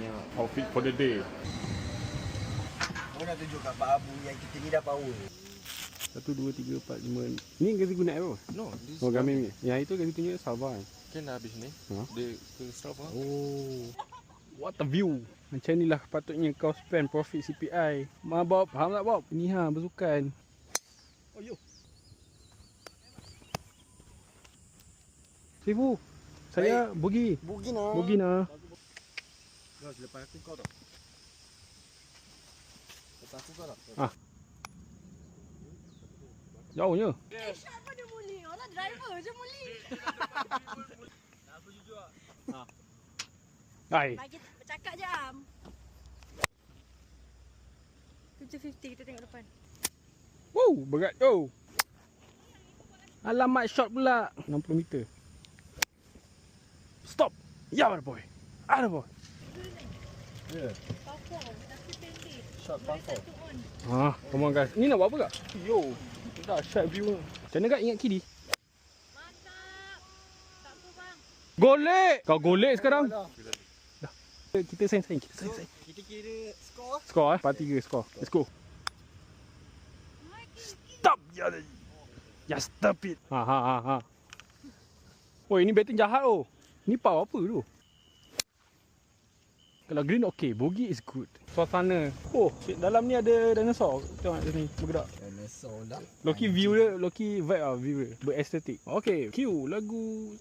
punya outfit for the day. Aku nak tunjuk kat Pak Abu yang kita ni dah power. 1, 2, 3, 4, 5. Ni gazi guna apa? No, this Oh, gamin ni. Yang itu gazi tunjuk Salva kan? kan dah habis ni. Ha? Dia ke stop lah. Oh. What a view. Macam ni lah patutnya kau spend profit CPI. Bob, faham tak Bob? Ni bersukan. Oh yo. Sifu, saya Bugi. Bugi nak. Bugi nak. Dah selepas aku kau tau. Lepas aku kau tau. Ah. Jauhnya. Siapa dia muli? Orang driver je muli. Aku jujur lah. Hai. Bagi bercakap jam. 7.50 kita tengok depan. Wow, berat tu. Alamat shot pula. 60 meter. Stop. Ya, ada boy. Ada boy. Ya. Parkour tapi pendek. Shot parkour. Satu on. Come on guys. Ni nak buat apa kak? Yo. Dahsyat view. Macam mana kak ingat kiri? Mantap. Tak apa bang. Golek. Kau golek sekarang. Dah. Kita sign. Kita kira skor. Skor part 3 skor. Let's go. Stop. Ya stop it. Ha. Oh, ini batting jahat oh. Ni power apa tu? Kalau green okey, bogey is good. Suasana. Oh, dalam ni ada dinosaur. Tengok kat sini bergerak. Dinosaur lah. Loki view dia, Loki vibe view dia. Berestetik. Okey, cue lagu.